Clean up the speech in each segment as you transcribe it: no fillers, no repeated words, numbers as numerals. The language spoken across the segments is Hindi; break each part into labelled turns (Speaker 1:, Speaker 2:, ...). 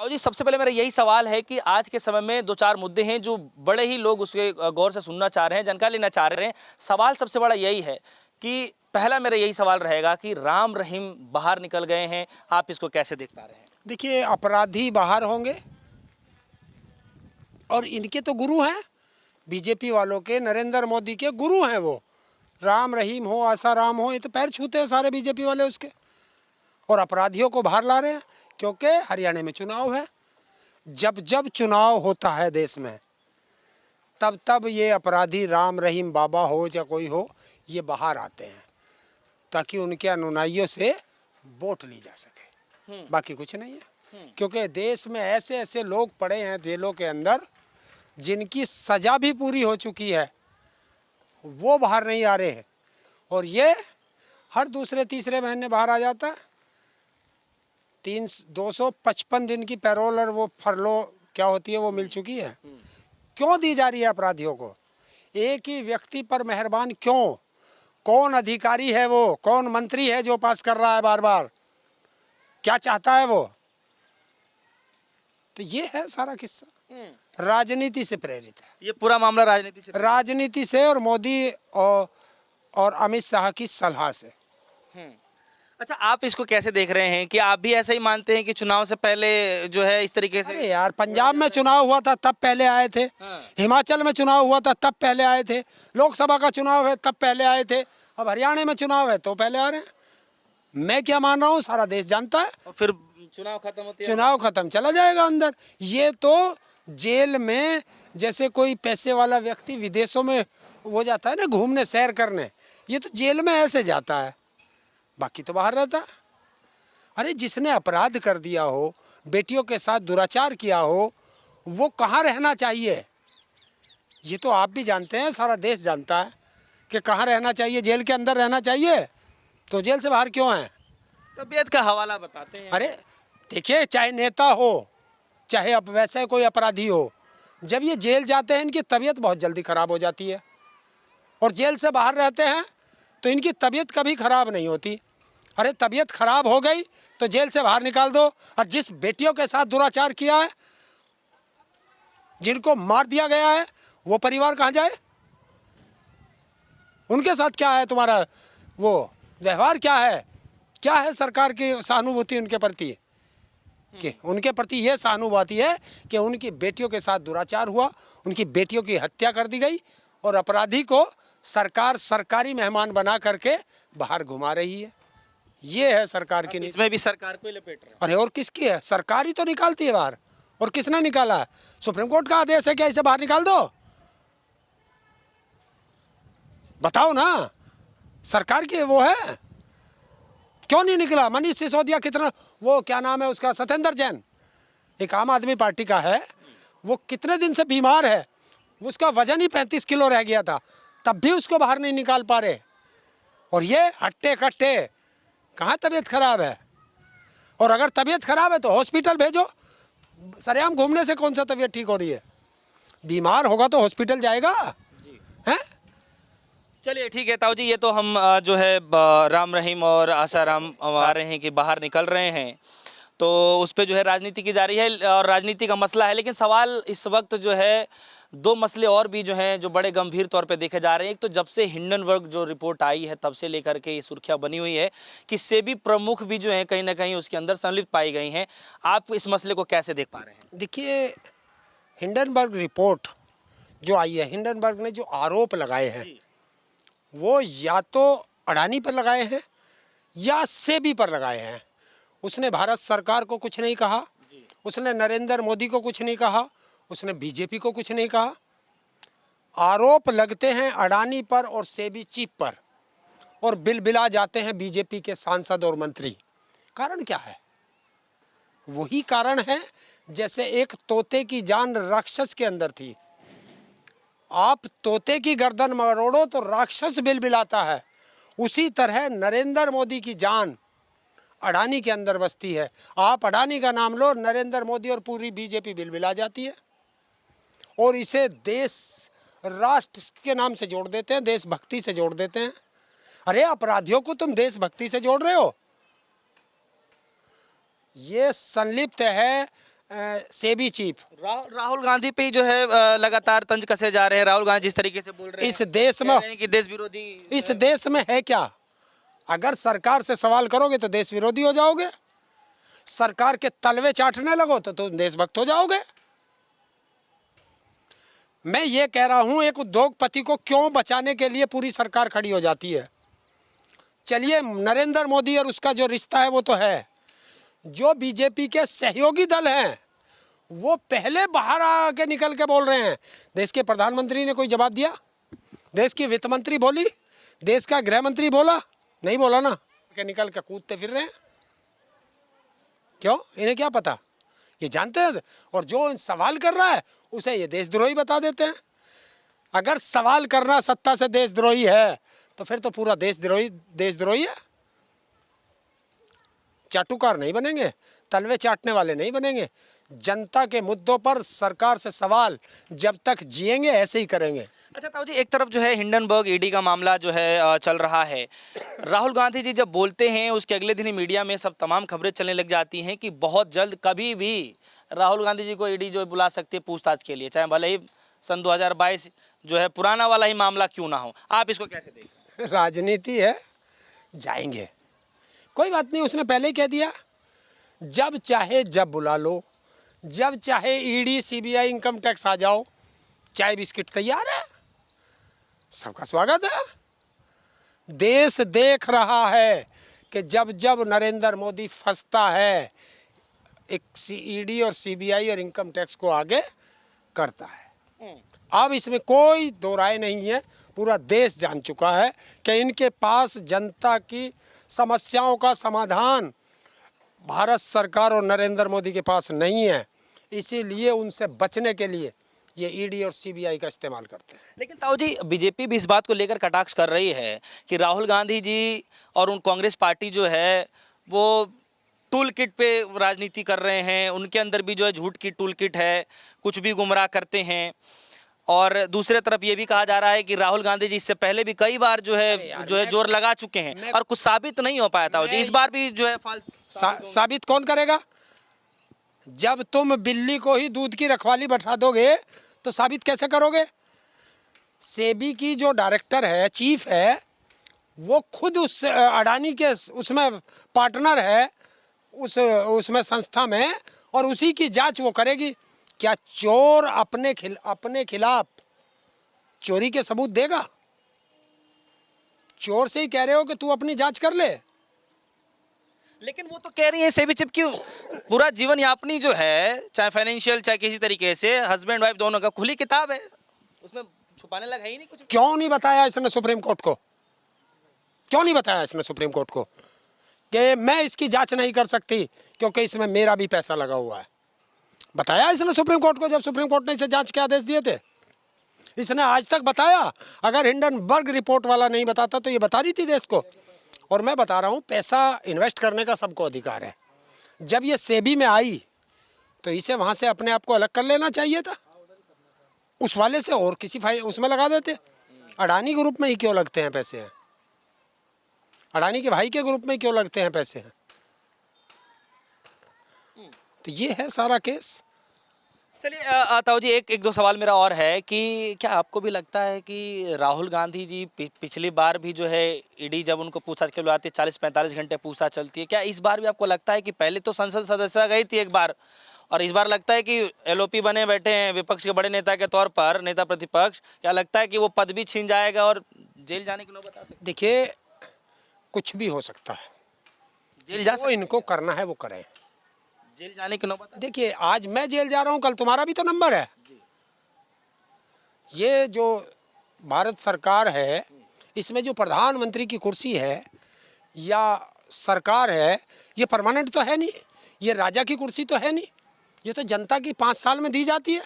Speaker 1: और जी सबसे पहले मेरा यही सवाल है कि आज के समय में 2-4 मुद्दे हैं जो बड़े ही लोग उसके गौर से सुनना चाह रहे हैं, जानकारी लेना चाह रहे हैं। सवाल सबसे बड़ा यही है कि पहला मेरा यही सवाल रहेगा कि राम रहीम बाहर निकल गए हैं, आप इसको कैसे देख पा रहे हैं?
Speaker 2: देखिए, अपराधी बाहर होंगे और इनके तो गुरु हैं, बीजेपी वालों के, नरेंद्र मोदी के गुरु हैं वो। राम रहीम हो, आसाराम हो, ये तो पैर छूते हैं सारे बीजेपी वाले उसके। और अपराधियों को बाहर ला रहे हैं क्योंकि हरियाणा में चुनाव है। जब जब चुनाव होता है देश में, तब तब ये अपराधी राम रहीम बाबा हो या कोई हो, ये बाहर आते हैं ताकि उनके अनुयायियों से वोट ली जा सके। बाकी कुछ नहीं है, क्योंकि देश में ऐसे ऐसे लोग पड़े हैं जेलों के अंदर जिनकी सज़ा भी पूरी हो चुकी है, वो बाहर नहीं आ रहे हैं। और ये हर दूसरे तीसरे महीने बाहर आ जाता है। 255 दिन की पैरोल और वो फरलो क्या होती है वो मिल चुकी है। क्यों दी जा रही है अपराधियों को? एक ही व्यक्ति पर मेहरबान क्यों? कौन अधिकारी है वो? कौन मंत्री है जो पास कर रहा है बार बार? क्या चाहता है वो? तो ये है सारा किस्सा, राजनीति से प्रेरित है
Speaker 1: ये पूरा मामला
Speaker 2: राजनीति से और मोदी और अमित शाह की सलाह से।
Speaker 1: अच्छा, आप इसको कैसे देख रहे हैं कि आप भी ऐसा ही मानते हैं कि चुनाव से पहले जो है इस तरीके से?
Speaker 2: अरे यार, पंजाब में चुनाव हुआ था तब पहले आए थे, हिमाचल में चुनाव हुआ था तब पहले आए थे, लोकसभा का चुनाव है तब पहले आए थे, अब हरियाणा में चुनाव है तो पहले आ रहे हैं। मैं क्या मान रहा हूँ सारा देश जानता है।
Speaker 1: और फिर चुनाव खत्म होते हैं,
Speaker 2: चुनाव खत्म चला जाएगा अंदर। ये तो जेल में जैसे कोई पैसे वाला व्यक्ति विदेशों में वो जाता है ना घूमने सैर करने, ये तो जेल में ऐसे जाता है, बाकी तो बाहर रहता है। अरे जिसने अपराध कर दिया हो, बेटियों के साथ दुराचार किया हो, वो कहाँ रहना चाहिए? ये तो आप भी जानते हैं, सारा देश जानता है कि कहाँ रहना चाहिए। जेल के अंदर रहना चाहिए, तो जेल से बाहर क्यों है?
Speaker 1: तबीयत का हवाला बताते हैं।
Speaker 2: अरे देखिए, चाहे नेता हो चाहे अब वैसे कोई अपराधी हो, जब ये जेल जाते हैं इनकी तबीयत बहुत जल्दी ख़राब हो जाती है, और जेल से बाहर रहते हैं तो इनकी तबीयत कभी ख़राब नहीं होती। अरे तबीयत ख़राब हो गई तो जेल से बाहर निकाल दो। और जिस बेटियों के साथ दुराचार किया है, जिनको मार दिया गया है, वो परिवार कहाँ जाए? उनके साथ क्या है तुम्हारा वो व्यवहार? क्या है सरकार की सहानुभूति उनके प्रति? कि उनके प्रति ये सहानुभूति है कि उनकी बेटियों के साथ दुराचार हुआ, उनकी बेटियों की हत्या कर दी गई, और अपराधी को सरकार सरकारी मेहमान बना करके बाहर घुमा रही है। ये है सरकार की नीति।
Speaker 1: इसमें भी सरकार को ही लपेट रहे हैं।
Speaker 2: अरे और किसकी है? सरकार ही तो निकालती है बाहर। और किसने निकाला है? सुप्रीम कोर्ट का आदेश है क्या इसे बाहर निकाल दो? बताओ ना, सरकार की वो है, क्यों नहीं निकला? मनीष सिसोदिया कितना, वो क्या नाम है उसका, सत्येंद्र जैन, एक आम आदमी पार्टी का है, वो कितने दिन से बीमार है, उसका वजन ही 35 किलो रह गया था, तब भी उसको बाहर नहीं निकाल पा रहे। और ये हट्टे कट्टे, कहाँ तबीयत खराब है? और अगर तबीयत खराब है तो हॉस्पिटल भेजो। सरेआम घूमने से कौन सा तबीयत ठीक हो रही है? बीमार होगा तो हॉस्पिटल जाएगा, हैं?
Speaker 1: चलिए ठीक है ताऊ जी, ये तो हम जो है राम रहीम और आसाराम आ रहे हैं कि बाहर निकल रहे हैं, तो उस पर जो है राजनीति की जा रही है और राजनीति का मसला है। लेकिन सवाल इस वक्त जो है, दो मसले और भी जो हैं जो बड़े गंभीर तौर पे देखे जा रहे हैं। एक तो जब से हिंडनबर्ग जो रिपोर्ट आई है तब से लेकर के ये सुर्खियां बनी हुई है कि सेबी प्रमुख भी जो हैं कहीं ना कहीं उसके अंदर संलिप्त पाई गई हैं। आप इस मसले को कैसे देख पा रहे हैं?
Speaker 2: देखिए, हिंडनबर्ग रिपोर्ट जो आई है, हिंडनबर्ग ने जो आरोप लगाए हैं वो या तो अडानी पर लगाए हैं या सेबी पर लगाए हैं। उसने भारत सरकार को कुछ नहीं कहा, उसने नरेंद्र मोदी को कुछ नहीं कहा, उसने बीजेपी को कुछ नहीं कहा। आरोप लगते हैं अडानी पर और सेबी चीफ पर, और बिलबिला जाते हैं बीजेपी के सांसद और मंत्री। कारण क्या है? वही कारण है जैसे एक तोते की जान राक्षस के अंदर थी। आप तोते की गर्दन मरोड़ो तो राक्षस बिलबिलाता है, उसी तरह नरेंद्र मोदी की जान अडानी के अंदर बसती है। आप अडानी का नाम लो, नरेंद्र मोदी और पूरी बीजेपी बिलबिला जाती है, और इसे देश राष्ट्र के नाम से जोड़ देते हैं, देशभक्ति से जोड़ देते हैं। अरे अपराधियों को तुम देशभक्ति से जोड़ रहे हो? ये संलिप्त है सेबी चीफ।
Speaker 1: राहुल गांधी पे जो है लगातार तंज कसे जा रहे हैं। राहुल गांधी जिस तरीके से बोल रहे हैं,
Speaker 2: इस देश
Speaker 1: कह
Speaker 2: में
Speaker 1: रहे हैं कि देश विरोधी।
Speaker 2: इस देश में है क्या? अगर सरकार से सवाल करोगे तो देश विरोधी हो जाओगे, सरकार के तलवे चाटने लगो तो तुम देशभक्त हो जाओगे। मैं ये कह रहा हूं, एक उद्योगपति को क्यों बचाने के लिए पूरी सरकार खड़ी हो जाती है। चलिए, नरेंद्र मोदी और उसका जो रिश्ता है वो तो है, जो बीजेपी के सहयोगी दल हैं वो पहले बाहर आके निकल के बोल रहे हैं। देश के प्रधानमंत्री ने कोई जवाब दिया? देश की वित्त मंत्री बोली? देश का गृह मंत्री बोला? नहीं बोला ना, के निकल के कूदते फिर रहे हैं। क्यों? इन्हें क्या पता? ये जानते हैं। और जो सवाल कर रहा है उसे ये देशद्रोही बता देते हैं। अगर सवाल करना सत्ता से देशद्रोही है तो फिर तो पूरा देशद्रोही है। चाटुकार नहीं बनेंगे, तलवे चाटने वाले नहीं बनेंगे। जनता के मुद्दों पर सरकार से सवाल जब तक जिएंगे ऐसे ही करेंगे।
Speaker 1: अच्छा ताऊ जी, एक तरफ जो है हिंडनबर्ग ईडी का मामला जो है चल रहा है। राहुल गांधी जी जब बोलते हैं उसके अगले दिन ही मीडिया में सब तमाम खबरें चलने लग जाती हैं कि बहुत जल्द कभी भी राहुल गांधी जी को ईडी जो बुला सकती है पूछताछ के लिए, चाहे भले ही सन 2022 जो है पुराना वाला ही मामला क्यों ना हो। आप इसको कैसे देखें?
Speaker 2: राजनीति है, जाएंगे, कोई बात नहीं। उसने पहले ही कह दिया, जब चाहे जब बुला लो, जब चाहे ईडी सीबीआई इनकम टैक्स आ जाओ, चाय बिस्किट तैयार है, सबका स्वागत है। देश देख रहा है कि जब जब नरेंद्र मोदी फंसता है, एक ईडी और सीबीआई और इनकम टैक्स को आगे करता है। अब इसमें कोई दो राय नहीं है, पूरा देश जान चुका है कि इनके पास जनता की समस्याओं का समाधान भारत सरकार और नरेंद्र मोदी के पास नहीं है। इसीलिए उनसे बचने के लिए ये ईडी और सीबीआई का इस्तेमाल करते हैं।
Speaker 1: लेकिन ताऊ जी, बीजेपी भी इस बात को लेकर कटाक्ष कर रही है कि राहुल गांधी जी और उन कांग्रेस पार्टी जो है वो टूल किट पे राजनीति कर रहे हैं। उनके अंदर भी जो है झूठ की टूल किट है, कुछ भी गुमराह करते हैं। और दूसरे तरफ ये भी कहा जा रहा है कि राहुल गांधी जी इससे पहले भी कई बार जो है जोर लगा चुके हैं और कुछ साबित नहीं हो पाया था। इस बार भी जो है फॉल्स
Speaker 2: साबित कौन करेगा? जब तुम बिल्ली को ही दूध की रखवाली बैठा दोगे तो साबित कैसे करोगे? सेबी की जो डायरेक्टर है, चीफ है, वो खुद उस अडानी के उसमें पार्टनर है, उसमें संस्था में, और उसी की जांच वो करेगी। क्या चोर अपने खिलाफ चोरी के सबूत देगा? चोर से ही कह रहे हो कि तू अपनी जांच कर ले।
Speaker 1: लेकिन वो तो कह रही है सेबी चिप की पूरा जीवन यापनी जो है, चाहे फाइनेंशियल चाहे किसी तरीके से, हस्बैंड वाइफ दोनों का खुली किताब है, उसमें छुपाने लगा ही नहीं कुछ।
Speaker 2: क्यों नहीं बताया इसने सुप्रीम कोर्ट को? क्यों नहीं बताया इसने सुप्रीम कोर्ट को कि मैं इसकी जांच नहीं कर सकती क्योंकि इसमें मेरा भी पैसा लगा हुआ है? बताया इसने सुप्रीम कोर्ट को जब सुप्रीम कोर्ट ने इसे जांच के आदेश दिए थे? इसने आज तक बताया? अगर हिंडनबर्ग रिपोर्ट वाला नहीं बताता तो ये बता दी थी देश को। और मैं बता रहा हूँ, पैसा इन्वेस्ट करने का सबको अधिकार है। जब ये सेबी में आई तो इसे वहाँ से अपने आप को अलग कर लेना चाहिए था, उस वाले से, और किसी उसमें लगा देते। अडानी ग्रुप में ही क्यों लगते हैं पैसे हैं? अडानी के भाई के ग्रुप में क्यों लगते हैं पैसे हैं? तो ये है सारा केस।
Speaker 1: चलिए ताऊ जी, एक दो सवाल मेरा और है कि क्या आपको भी लगता है कि राहुल गांधी जी पिछली बार भी जो है ईडी जब उनको पूछताछ के लिए आती है 40-45 घंटे पूछताछ चलती है, क्या इस बार भी आपको लगता है कि पहले तो संसद सदस्य गई थी एक बार, और इस बार लगता है कि एलओपी बने बैठे हैं विपक्ष के बड़े नेता के तौर पर, नेता प्रतिपक्ष, क्या लगता है कि वो पद भी छीन जाएगा और जेल जाने की नौबत आ सकती है?
Speaker 2: देखिए, कुछ भी हो सकता है,
Speaker 1: जेल जा
Speaker 2: वो इनको करना है वो करें।
Speaker 1: जेल जाने की नौबत?
Speaker 2: देखिए, आज मैं जेल जा रहा हूँ, कल तुम्हारा भी तो नंबर है। ये जो भारत सरकार है, इसमें जो प्रधानमंत्री की कुर्सी है या सरकार है, ये परमानेंट तो है नहीं, ये राजा की कुर्सी तो है नहीं, ये तो जनता की 5 साल में दी जाती है।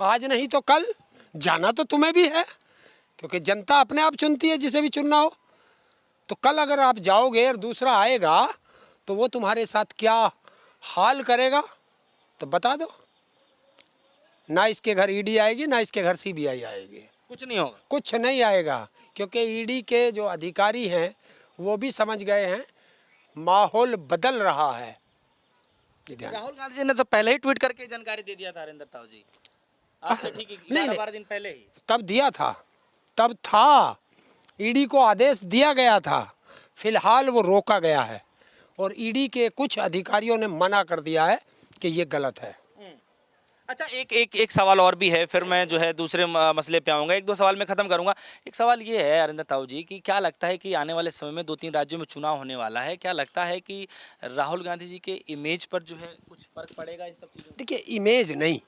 Speaker 2: आज नहीं तो कल जाना तो तुम्हें भी है, क्योंकि जनता अपने आप चुनती है जिसे भी चुनना हो। तो कल अगर आप जाओगे और दूसरा आएगा तो वो तुम्हारे साथ क्या हाल करेगा तो बता दो। ना इसके घर ईडी आएगी, ना इसके घर सीबीआई आएगी,
Speaker 1: कुछ नहीं होगा,
Speaker 2: कुछ नहीं आएगा, क्योंकि ईडी के जो अधिकारी हैं वो भी समझ गए हैं माहौल बदल रहा है। ये ध्यान।
Speaker 1: राहुल गांधी जी ने तो पहले ही ट्वीट करके जानकारी दे दिया था हरिंदर ताऊ जी, आज से ठीक
Speaker 2: नहीं,
Speaker 1: 11-12 दिन पहले ही।
Speaker 2: तब दिया था, तब था, ईडी को आदेश दिया गया था, फिलहाल वो रोका गया है और ईडी के कुछ अधिकारियों ने मना कर दिया है कि ये गलत है।
Speaker 1: अच्छा, एक सवाल और भी है, फिर मैं जो है दूसरे मसले पे आऊँगा, एक दो सवाल में ख़त्म करूँगा। एक सवाल ये है हरिंदर ताऊ जी कि क्या लगता है कि आने वाले समय में 2-3 राज्यों में चुनाव होने वाला है, क्या लगता है कि राहुल गांधी जी के इमेज पर जो है कुछ फ़र्क पड़ेगा इन सब चीज़ों से?
Speaker 2: देखिए, इमेज नहीं,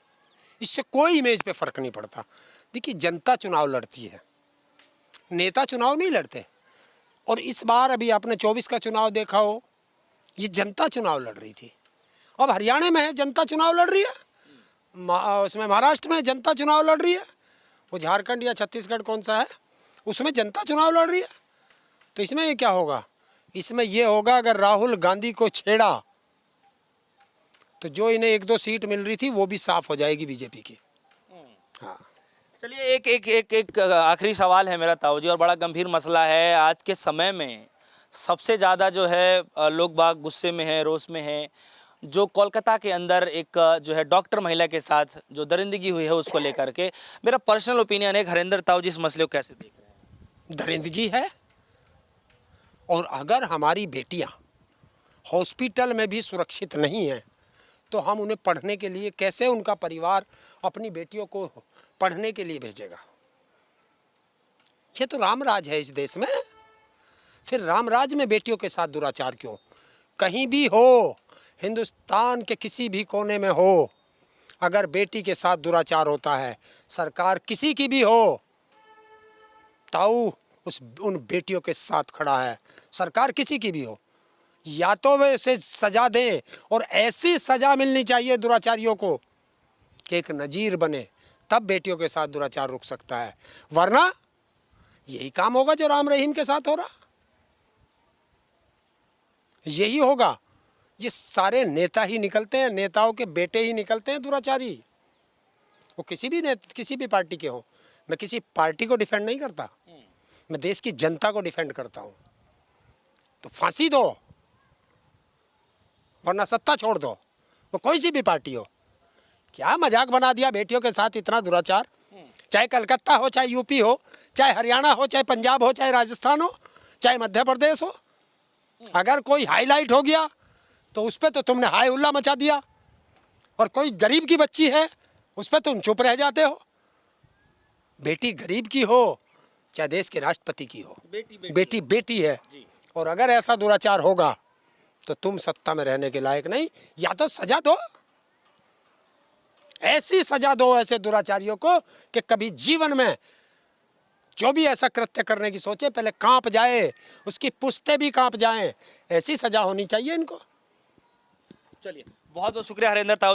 Speaker 2: इससे कोई इमेज पे फर्क नहीं पड़ता। देखिए, जनता चुनाव लड़ती है, नेता चुनाव नहीं लड़ते। और इस बार अभी आपने 24 का चुनाव देखा हो, ये जनता चुनाव लड़ रही थी। अब हरियाणा में है, जनता चुनाव लड़ रही है, उसमें महाराष्ट्र में जनता चुनाव लड़ रही है, वो झारखंड या छत्तीसगढ़ कौन सा है उसमें जनता चुनाव लड़ रही है। तो इसमें ये क्या होगा? इसमें ये होगा अगर राहुल गांधी को छेड़ा तो जो इन्हें 1-2 सीट मिल रही थी वो भी साफ हो जाएगी बीजेपी की। हाँ,
Speaker 1: चलिए, एक आखिरी सवाल है मेरा ताऊ जी, और बड़ा गंभीर मसला है आज के समय में। सबसे ज़्यादा जो है लोग बाग गुस्से में है, रोष में है, जो कोलकाता के अंदर एक जो है डॉक्टर महिला के साथ जो दरिंदगी हुई है उसको लेकर के। मेरा पर्सनल ओपिनियन है, हरिंदर ताऊ जी इस मसले को कैसे देख रहे हैं?
Speaker 2: दरिंदगी है। और अगर हमारी बेटियां हॉस्पिटल में भी सुरक्षित नहीं हैं तो हम उन्हें पढ़ने के लिए कैसे, उनका परिवार अपनी बेटियों को पढ़ने के लिए भेजेगा? ये तो रामराज है इस देश में। फिर रामराज में बेटियों के साथ दुराचार क्यों? कहीं भी हो, हिंदुस्तान के किसी भी कोने में हो, अगर बेटी के साथ दुराचार होता है, सरकार किसी की भी हो, ताऊ उन बेटियों के साथ खड़ा है। सरकार किसी की भी हो, या तो वे उसे सजा दें, और ऐसी सजा मिलनी चाहिए दुराचारियों को कि एक नजीर बने, तब बेटियों के साथ दुराचार रुक सकता है। वरना यही काम होगा जो राम रहीम के साथ हो रहा, यही होगा। ये सारे नेता ही निकलते हैं, नेताओं के बेटे ही निकलते हैं दुराचारी। वो किसी भी पार्टी के हो। मैं किसी पार्टी को डिफेंड नहीं करता, मैं देश की जनता को डिफेंड करता हूँ। तो फांसी दो, वरना सत्ता छोड़ दो, वो कोई सी भी पार्टी हो। क्या मजाक बना दिया बेटियों के साथ इतना दुराचार? चाहे कलकत्ता हो, चाहे यूपी हो, चाहे हरियाणा हो, चाहे पंजाब हो, चाहे राजस्थान हो, चाहे मध्य प्रदेश हो, अगर कोई हाईलाइट हो गया तो उस पर तो तुमने हाय उल्ला मचा दिया, और कोई गरीब की बच्ची है उस पर तुम चुप रह जाते हो। बेटी गरीब की हो चाहे देश के राष्ट्रपति की हो, बेटी बेटी है। और अगर ऐसा दुराचार होगा तो तुम सत्ता में रहने के लायक नहीं। या तो सजा दो, ऐसी सजा दो ऐसे दुराचारियों को कि कभी जीवन में जो भी ऐसा कृत्य करने की सोचे पहले कांप जाए, उसकी पुश्तें भी कांप जाएं। ऐसी सजा होनी चाहिए इनको।
Speaker 1: चलिए, बहुत बहुत शुक्रिया हरिंदर ताऊ जी।